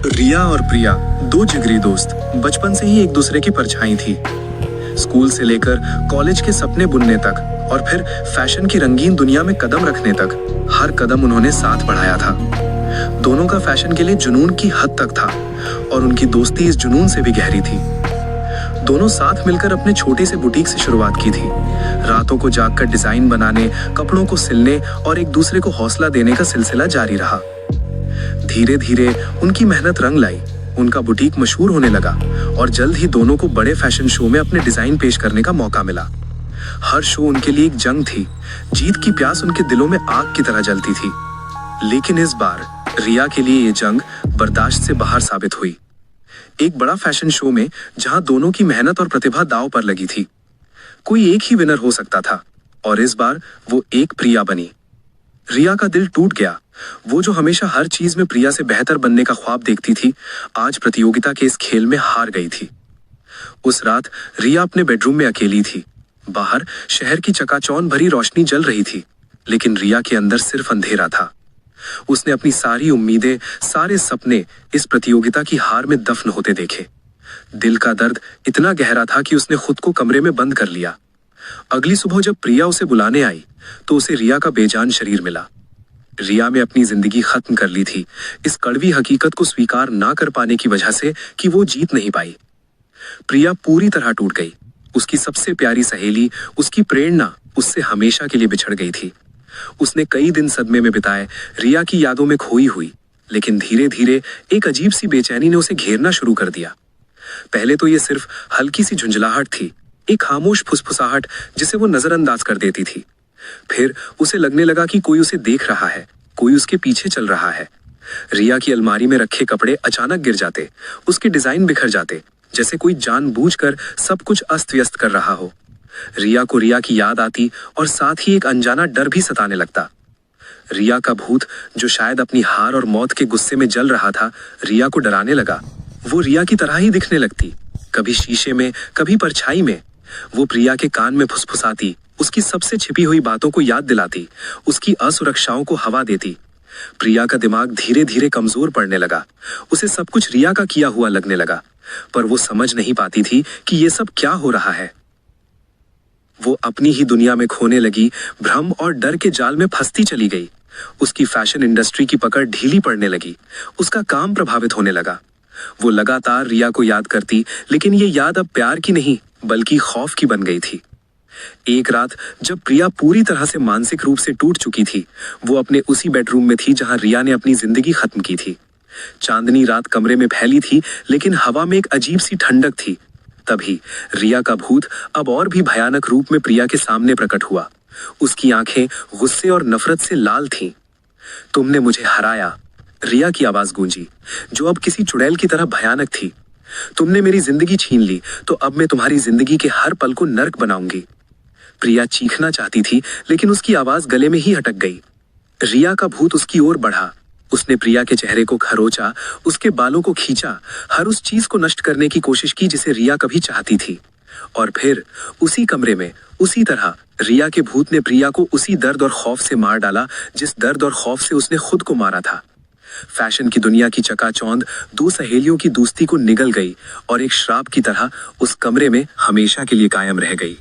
रिया और प्रिया दो जिगरी दोस्त बचपन से ही एक दूसरे की परछाई थी। स्कूल से लेकर कॉलेज के सपने बुनने तक और फिर फैशन की रंगीन दुनिया में कदम रखने तक हर कदम उन्होंने साथ बढ़ाया था। दोनों का फैशन के लिए जुनून की हद तक था और उनकी दोस्ती इस जुनून से भी गहरी थी। दोनों साथ मिलकर अपने छोटे से बुटीक से शुरुआत की थी। रातों को जागकर डिजाइन बनाने, कपड़ों को सिलने और एक दूसरे को हौसला देने का सिलसिला जारी रहा। धीरे धीरे उनकी मेहनत रंग लाई, उनका बुटीक मशहूर होने लगा और जल्द ही दोनों को बड़े फैशन शो में अपने डिजाइन पेश करने का मौका मिला। हर शो उनके लिए एक जंग थी। जीत की प्यास उनके दिलों में आग की तरह जलती थी। लेकिन इस बार रिया के लिए ये जंग बर्दाश्त से बाहर साबित हुई। एक बड़ा फैशन शो में जहां दोनों की मेहनत और प्रतिभा दांव पर लगी थी, कोई एक ही विनर हो सकता था और इस बार वो एक प्रिया बनी। रिया का दिल टूट गया। वो जो हमेशा हर चीज में प्रिया से बेहतर बनने का ख्वाब देखती थी, आज प्रतियोगिता के इस खेल में हार गई थी। उस रात रिया अपने बेडरूम में अकेली थी। बाहर शहर की चकाचौंध भरी रोशनी जल रही थी, लेकिन रिया के अंदर सिर्फ अंधेरा था। उसने अपनी सारी उम्मीदें, सारे सपने इस प्रतियोगिता की हार में दफन होते देखे। दिल का दर्द इतना गहरा था कि उसने खुद को कमरे में बंद कर लिया। अगली सुबह जब प्रिया उसे बुलाने आई तो उसे रिया का बेजान शरीर मिला। रिया में अपनी जिंदगी खत्म कर ली थी, इस कड़वी हकीकत को स्वीकार ना कर पाने की वजह से कि वो जीत नहीं पाई। प्रिया पूरी तरह टूट गई। उसकी सबसे प्यारी सहेली, उसकी प्रेरणा उससे हमेशा के लिए बिछड़ गई थी। उसने कई दिन सदमे में बिताए, रिया की यादों में खोई हुई। लेकिन धीरे धीरे एक अजीब सी बेचैनी ने उसे घेरना शुरू कर दिया। पहले तो ये सिर्फ हल्की सी झुंझलाहट थी, एक खामोश फुसफुसाहट जिसे वो नजरअंदाज कर देती थी। फिर उसे लगने लगा कि कोई उसे देख रहा है, कोई उसके पीछे चल रहा है। रिया की अलमारी में रखे कपड़े अचानक गिर जाते, उसके डिजाइन बिखर जाते, जैसे कोई जानबूझकर सब कुछ अस्त व्यस्त कर रहा हो। रिया को रिया की याद आती और साथ ही एक अनजाना डर भी सताने लगता। रिया का भूत, जो शायद अपनी हार और मौत के गुस्से में जल रहा था, रिया को डराने लगा। वो रिया की तरह ही दिखने लगती, कभी शीशे में, कभी परछाई में। वो प्रिया के कान में फुसफुसाती, उसकी सबसे छिपी हुई बातों को याद दिलाती, उसकी असुरक्षाओं को हवा देती। प्रिया का दिमाग धीरे धीरे कमजोर पड़ने लगा। उसे सब कुछ रिया का किया हुआ लगने लगा, पर वो समझ नहीं पाती थी कि ये सब क्या हो रहा है। वो अपनी ही दुनिया में खोने लगी, भ्रम और डर के जाल में फंसती चली गई। उसकी फैशन इंडस्ट्री की पकड़ ढीली पड़ने लगी, उसका काम प्रभावित होने लगा। वो लगातार रिया को याद करती, लेकिन ये याद अब प्यार की नहीं बल्कि खौफ की बन गई थी। एक रात जब प्रिया पूरी तरह से मानसिक रूप से टूट चुकी थी, वो अपने उसी बेडरूम में थी जहां रिया ने अपनी जिंदगी खत्म की थी। चांदनी रात कमरे में फैली थी, लेकिन हवा में एक अजीब सी ठंडक थी। तभी रिया का भूत अब और भी भयानक रूप में प्रिया के सामने प्रकट हुआ। उसकी आंखें गुस्से और नफरत से लाल थीं। तुमने मुझे हराया, रिया की आवाज गूंजी, जो अब किसी चुड़ैल की तरह भयानक थी। तुमने मेरी जिंदगी छीन ली, तो अब मैं तुम्हारी जिंदगी के हर पल को नर्क बनाऊंगी। प्रिया चीखना चाहती थी, लेकिन उसकी आवाज गले में ही अटक गई। रिया का भूत उसकी ओर बढ़ा। उसने प्रिया के चेहरे को खरोचा, उसके बालों को खींचा, हर उस चीज को नष्ट करने की कोशिश की जिसे रिया कभी चाहती थी। और फिर उसी कमरे में, उसी तरह रिया के भूत ने प्रिया को उसी दर्द और खौफ से मार डाला, जिस दर्द और खौफ से उसने खुद को मारा था। फैशन की दुनिया की चकाचौंध दो सहेलियों की दोस्ती को निगल गई और एक श्राप की तरह उस कमरे में हमेशा के लिए कायम रह गई।